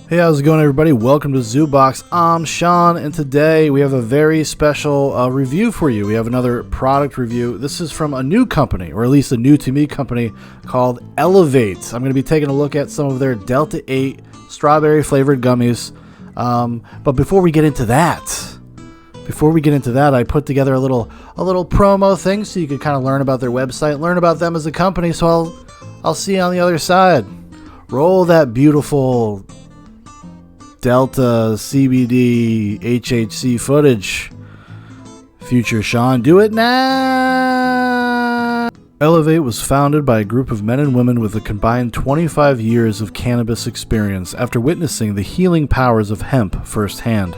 Hey, how's it going, everybody? Welcome to ZooBox. I'm Shaun, and today we have a very special review for you. We have another product review. This is from a new company, or at least a new-to-me company, called Elevate. I'm going to be taking a look at some of their Delta 8 strawberry-flavored gummies. But before we get into that, I put together a little promo thing so you could kind of learn about their website, learn about them as a company. So I'll see you on the other side. Roll that beautiful Delta CBD HHC footage. Future Shaun, do it now! Elevate was founded by a group of men and women with a combined 25 years of cannabis experience after witnessing the healing powers of hemp firsthand.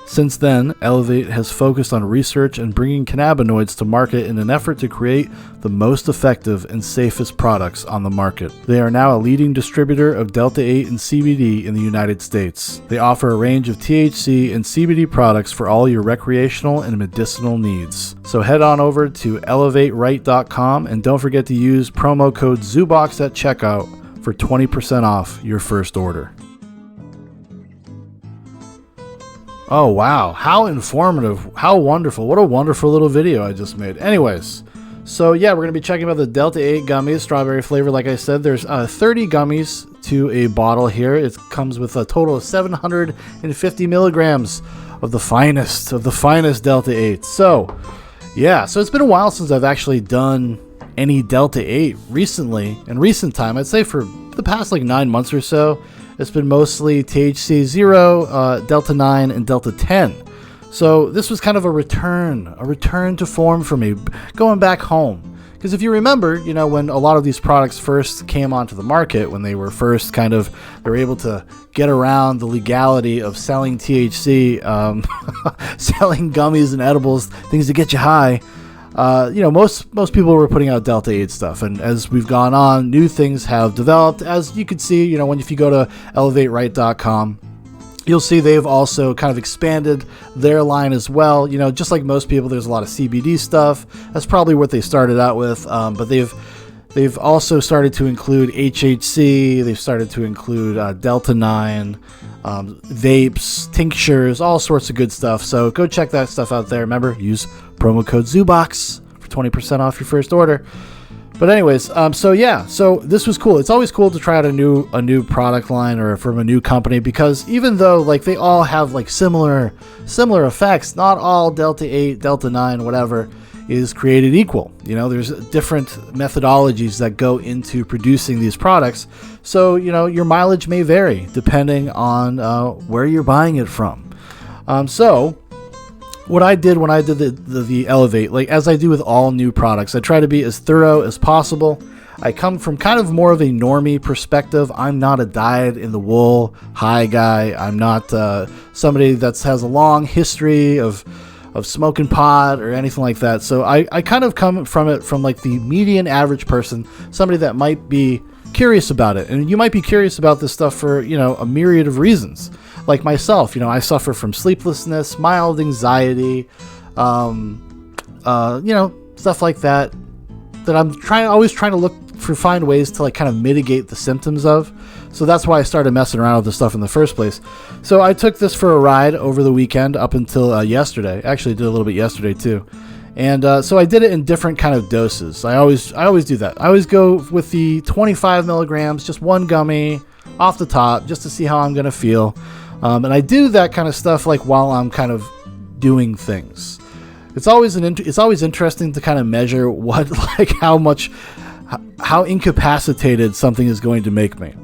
Since then, Elevate has focused on research and bringing cannabinoids to market in an effort to create the most effective and safest products on the market. They are now a leading distributor of Delta 8 and CBD in the United States. They offer a range of THC and CBD products for all your recreational and medicinal needs. So head on over to elevateright.com and don't forget to use promo code ZooBox at checkout for 20% off your first order. Oh, wow. How informative. How wonderful. What a wonderful little video I just made. Anyways, so yeah, we're going to be checking out the Delta 8 gummies, strawberry flavor. Like I said, there's 30 gummies to a bottle here. It comes with a total of 750 milligrams of the finest Delta 8. So, yeah, so it's been a while since I've actually done any Delta 8 recently. In recent time, I'd say for the past like 9 months or so. It's been mostly THC 0, Delta 9, and Delta 10. So this was kind of a return to form for me, going back home. Because if you remember, you know, when a lot of these products first came onto the market, when they were first they were able to get around the legality of selling THC, selling gummies and edibles, things to get you high. Most people were putting out Delta 8 stuff, and as we've gone on, new things have developed. As you can see, if you go to elevateright.com, you'll see they've also kind of expanded their line as well. Just like most people, there's a lot of CBD stuff. That's probably what they started out with, but they've also started to include HHC. They've started to include Delta 9, vapes, tinctures, all sorts of good stuff. So go check that stuff out there. Remember, use promo code ZooBox for 20% off your first order. But anyways, so this was cool. It's always cool to try out a new product line or from a new company, because even though like they all have like similar effects, not all Delta 8, Delta 9, whatever is created equal. There's different methodologies that go into producing these products. So, your mileage may vary depending on where you're buying it from. So what I did when I did the Elevate, like as I do with all new products, I try to be as thorough as possible. I come from kind of more of a normie perspective. I'm not a dyed-in-the-wool high guy. I'm not somebody that has a long history of smoking pot or anything like that. So I kind of come from it from like the median average person, somebody that might be curious about it. And you might be curious about this stuff for, a myriad of reasons. Like myself, I suffer from sleeplessness, mild anxiety, stuff like that I'm always trying to find ways to like kind of mitigate the symptoms of. So that's why I started messing around with this stuff in the first place. So I took this for a ride over the weekend up until yesterday. Actually did a little bit yesterday too. And so I did it in different kind of doses. I always do that. I always go with the 25 milligrams, just one gummy off the top, just to see how I'm going to feel. And I do that kind of stuff like while I'm kind of doing things. It's always interesting to kind of measure how incapacitated something is going to make me.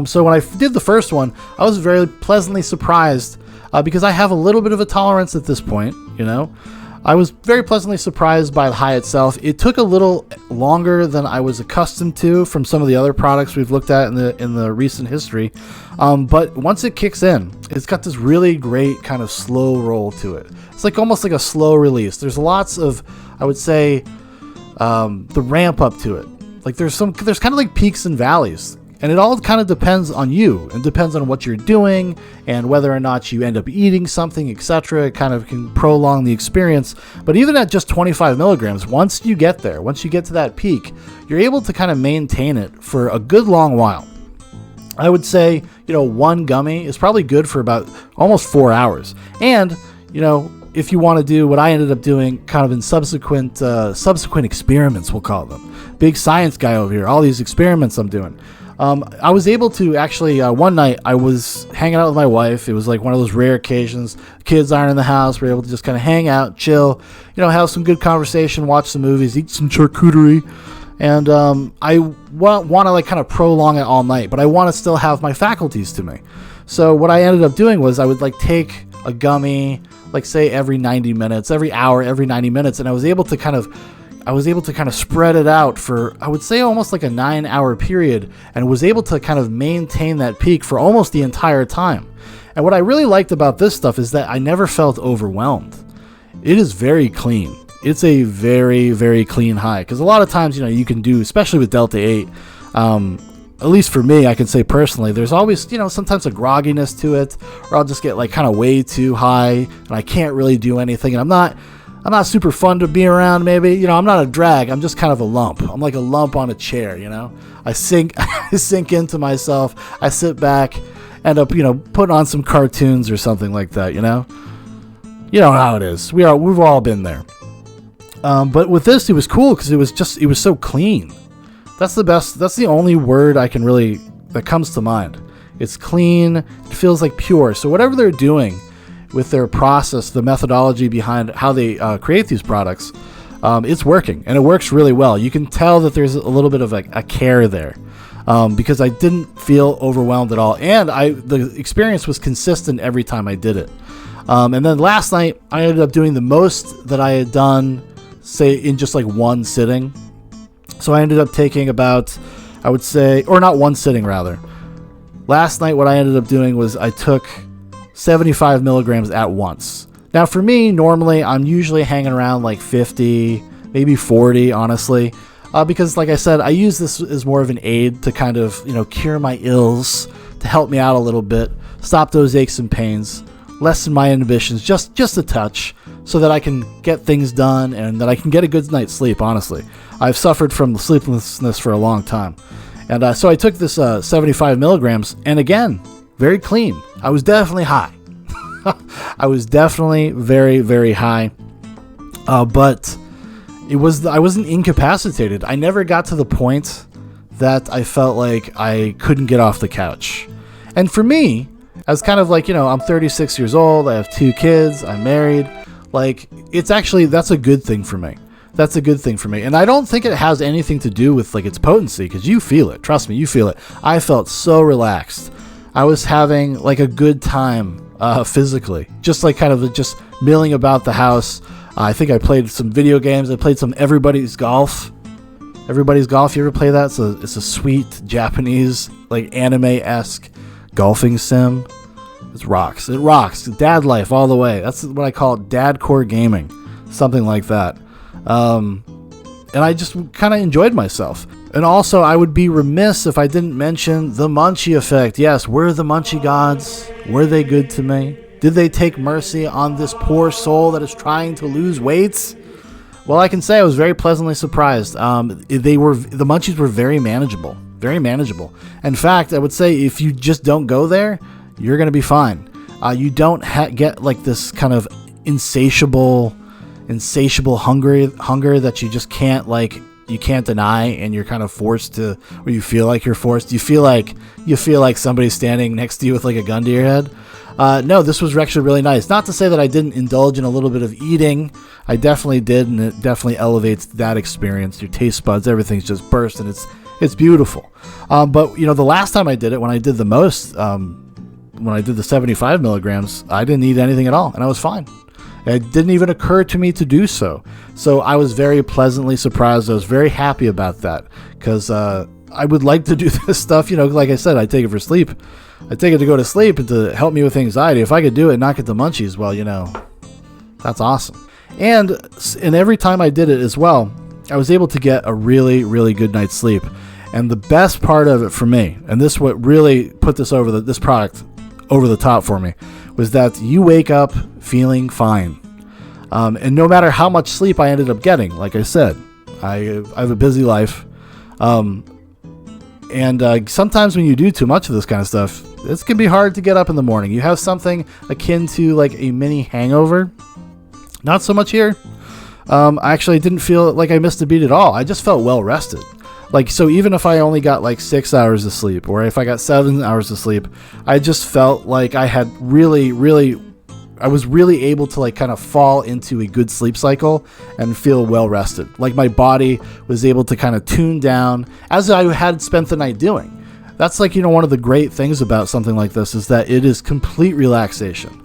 So when I did the first one, I was very pleasantly surprised because I have a little bit of a tolerance at this point. I was very pleasantly surprised by the high itself. It took a little longer than I was accustomed to from some of the other products we've looked at in the recent history. But once it kicks in, it's got this really great kind of slow roll to it. It's like almost like a slow release. There's lots of, I would say, the ramp up to it. Like there's kind of like peaks and valleys. And it all kind of depends on you and depends on what you're doing and whether or not you end up eating something, etc. It kind of can prolong the experience. But even at just 25 milligrams, once you get to that peak, you're able to kind of maintain it for a good long while. I would say, one gummy is probably good for about almost 4 hours. And, if you want to do what I ended up doing kind of in subsequent experiments, we'll call them. Big science guy over here, all these experiments I'm doing. I was able to actually, one night I was hanging out with my wife. It was like one of those rare occasions. Kids aren't in the house. We're able to just kind of hang out, chill, have some good conversation, watch some movies, eat some charcuterie. And I want to like kind of prolong it all night, but I want to still have my faculties to me. So what I ended up doing was I would like take a gummy, like say every 90 minutes, every hour, every 90 minutes. And I was able to kind of spread it out for, I would say, almost like a 9-hour period, and was able to kind of maintain that peak for almost the entire time. And what I really liked about this stuff is that I never felt overwhelmed. It is very clean. It's a very, very clean high. Because a lot of times, you can do, especially with Delta 8, at least for me, I can say personally, there's always, sometimes a grogginess to it, or I'll just get like kind of way too high, and I can't really do anything, and I'm not super fun to be around, maybe. I'm not a drag. I'm just kind of a lump. I'm like a lump on a chair, I sink into myself. I sit back, end up, putting on some cartoons or something like that, You know how it is. We've all been there. But with this, it was cool because it was so clean. That's the best. That's the only word that comes to mind. It's clean. It feels like pure. So whatever they're doing with their process, the methodology behind how they create these products, it's working, and it works really well. You can tell that there's a little bit of a care there, because I didn't feel overwhelmed at all, and the experience was consistent every time I did it. And then last night, I ended up doing the most that I had done, say, in just like one sitting. So I ended up taking about, I would say, or not one sitting rather. Last night, what I ended up doing was I took 75 milligrams at once. Now for me, normally I'm usually hanging around like 50, maybe 40, honestly, because like I said, I use this as more of an aid to kind of, cure my ills, to help me out a little bit, stop those aches and pains, lessen my inhibitions just a touch, so that I can get things done and that I can get a good night's sleep, honestly. I've suffered from sleeplessness for a long time. And so I took this 75 milligrams, and again, very clean. I was definitely high. I was definitely very, very high. But I wasn't incapacitated. I never got to the point that I felt like I couldn't get off the couch. And for me, as kind of like, I'm 36 years old, I have 2 kids, I'm married. Like, that's a good thing for me. That's a good thing for me. And I don't think it has anything to do with like its potency, because you feel it. Trust me, you feel it. I felt so relaxed. I was having like a good time physically, just like kind of just milling about the house. I think I played some video games. I played some Everybody's Golf. Everybody's Golf, you ever play that? It's a sweet Japanese, like anime-esque golfing sim. It rocks. It rocks. Dad life all the way. That's what I call it, dad-core gaming. Something like that. And I just kind of enjoyed myself. And also, I would be remiss if I didn't mention the Munchie effect. Yes, were the Munchie gods? Were they good to me? Did they take mercy on this poor soul that is trying to lose weight? Well, I can say I was very pleasantly surprised. The Munchies were very manageable. Very manageable. In fact, I would say if you just don't go there, you're going to be fine. You don't get like this kind of insatiable hunger that you just can't you can't deny, and you're kind of forced to, or you feel like you're forced. You feel like somebody's standing next to you with like a gun to your head. No, this was actually really nice. Not to say that I didn't indulge in a little bit of eating. I definitely did, and it definitely elevates that experience. Your taste buds, everything's just burst, and it's beautiful. But the last time I did it, when I did the most, when I did the 75 milligrams, I didn't eat anything at all, and I was fine. It didn't even occur to me to do so. So I was very pleasantly surprised. I was very happy about that, because I would like to do this stuff. Like I said, I take it for sleep. I take it to go to sleep and to help me with anxiety. If I could do it and not get the munchies, well, that's awesome. And every time I did it as well, I was able to get a really, really good night's sleep. And the best part of it for me, and this what really put this product over the top for me, was that you wake up feeling fine. And no matter how much sleep I ended up getting, like I said, I have a busy life. And sometimes when you do too much of this kind of stuff, it can be hard to get up in the morning. You have something akin to like a mini hangover. Not so much here. I actually didn't feel like I missed a beat at all. I just felt well rested. Like, so even if I only got like 6 hours of sleep, or if I got 7 hours of sleep, I just felt like I had I was really able to like kind of fall into a good sleep cycle and feel well rested. Like my body was able to kind of tune down as I had spent the night doing. That's like, one of the great things about something like this is that it is complete relaxation.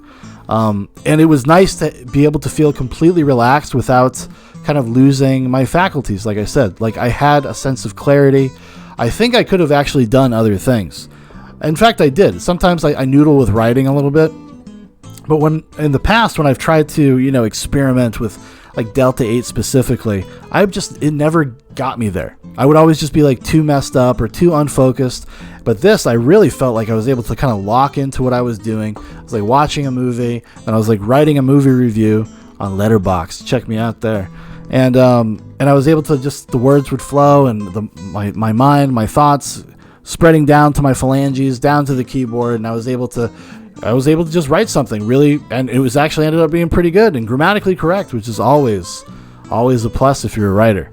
And it was nice to be able to feel completely relaxed without kind of losing my faculties. Like I said, like I had a sense of clarity. I think I could have actually done other things. In fact, I did. Sometimes I noodle with writing a little bit. But when in the past, when I've tried to, experiment with like Delta 8 specifically, it never got me there. I would always just be like too messed up or too unfocused. But this, I really felt like I was able to kind of lock into what I was doing. I was like watching a movie, and I was like writing a movie review on Letterboxd. Check me out there. And I was able to the words would flow, and my mind, my thoughts spreading down to my phalanges, down to the keyboard, and I was able to just write something really, and it was actually ended up being pretty good and grammatically correct, which is always a plus if you're a writer.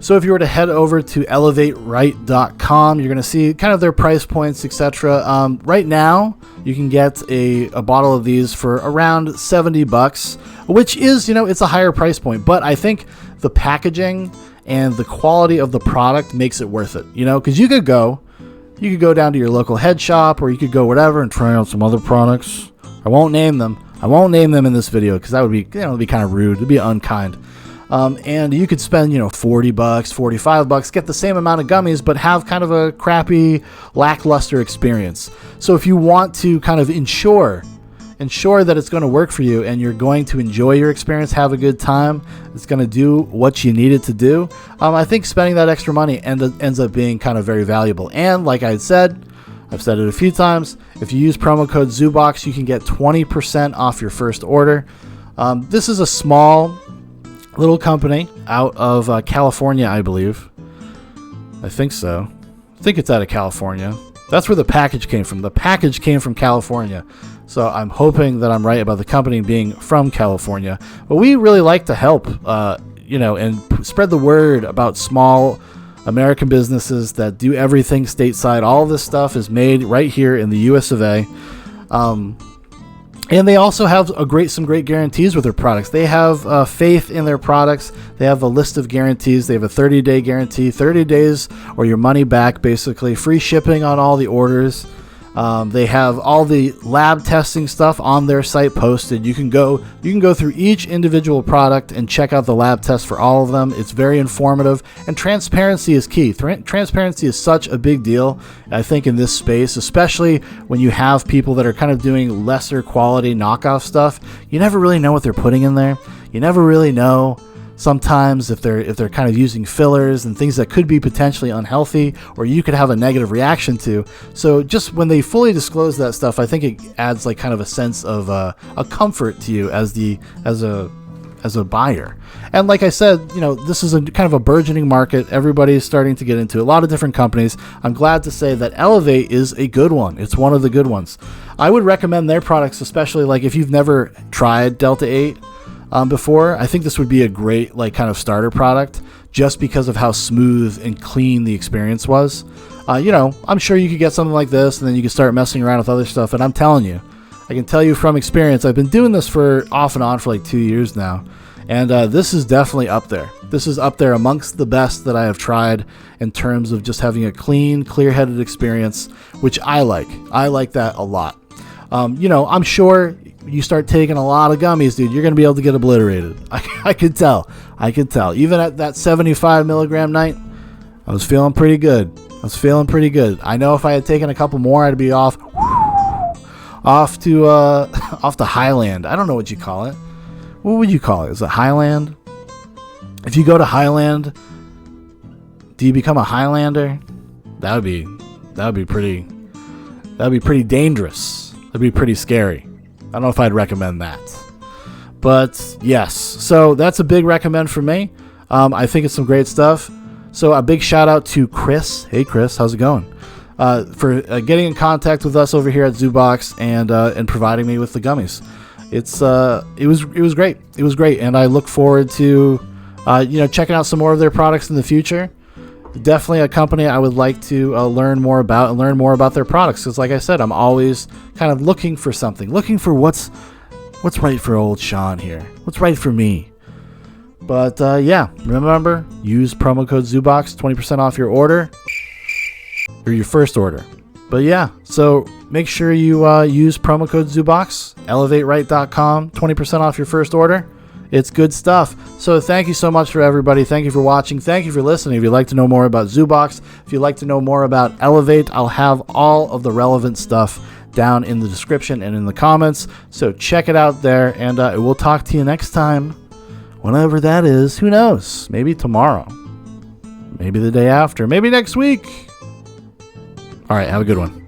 So if you were to head over to elevatewrite.com, you're going to see kind of their price points, etc. Right now, you can get a bottle of these for around $70, which is, it's a higher price point. But I think the packaging and the quality of the product makes it worth it, because you could go down to your local head shop, or you could go whatever and try out some other products. I won't name them in this video because that would be, it'd be kind of rude. It'd be unkind. And you could spend, $40, $45, get the same amount of gummies, but have kind of a crappy, lackluster experience. So if you want to kind of ensure that it's going to work for you and you're going to enjoy your experience, have a good time, it's going to do what you need it to do, I think spending that extra money ends up being kind of very valuable. And like I've said it a few times, if you use promo code ZUBOX, you can get 20% off your first order. This is a small little company out of California, I believe. I think so. I think it's out of California. That's where the package came from. The package came from California. So I'm hoping that I'm right about the company being from California. But we really like to help, and spread the word about small American businesses that do everything stateside. All of this stuff is made right here in the US of A. And they also have some great guarantees with their products. They have faith in their products. They have a list of guarantees. They have a 30-day guarantee, 30 days or your money back, basically. Free shipping on all the orders. They have all the lab testing stuff on their site posted. You can go through each individual product and check out the lab tests for all of them. It's very informative, and transparency is key. Transparency is such a big deal, I think, in this space, especially when you have people that are kind of doing lesser quality knockoff stuff. You never really know what they're putting in there. You never really know sometimes if they're kind of using fillers and things that could be potentially unhealthy or you could have a negative reaction to. So just when they fully disclose that stuff, I think it adds like kind of a sense of a comfort to you as a buyer. And like I said, this is a kind of a burgeoning market. Everybody's starting to get into it. A lot of different companies. I'm glad to say that Elevate is a good one. It's one of the good ones. I would recommend their products, especially like if you've never tried Delta 8 before. I think this would be a great like kind of starter product just because of how smooth and clean the experience was. I'm sure you could get something like this and then you can start messing around with other stuff. And I'm telling you, I can tell you from experience, I've been doing this for off and on for like 2 years now. And this is definitely up there. This is up there amongst the best that I have tried in terms of just having a clean, clear-headed experience, which I like. I like that a lot. I'm sure you start taking a lot of gummies, dude, you're going to be able to get obliterated. I could tell. Even at that 75 milligram night, I was feeling pretty good. I know if I had taken a couple more, I'd be off to Highland. I don't know what you call it. What would you call it? Is it Highland? If you go to Highland, do you become a Highlander? That'd be pretty dangerous. That'd be pretty scary. I don't know if I'd recommend that. But yes, so that's a big recommend for me. I think it's some great stuff. So a big shout out to Chris. Hey Chris, how's it going? For getting in contact with us over here at ZooBox and providing me with the gummies. It was great. It was great, and I look forward to checking out some more of their products in the future. Definitely a company I would like to learn more about and learn more about their products. Because like I said, I'm always kind of looking for something, looking for what's right for old Shaun here, what's right for me. But yeah, remember, use promo code ZooBox, 20% off your order or your first order. But yeah, so make sure you use promo code ZooBox, elevateright.com, 20% off your first order. It's good stuff. So thank you so much for everybody. Thank you for watching. Thank you for listening. If you'd like to know more about ZooBox, if you'd like to know more about Elevate, I'll have all of the relevant stuff down in the description and in the comments. So check it out there, and we'll talk to you next time. Whenever that is, who knows? Maybe tomorrow. Maybe the day after. Maybe next week. All right, have a good one.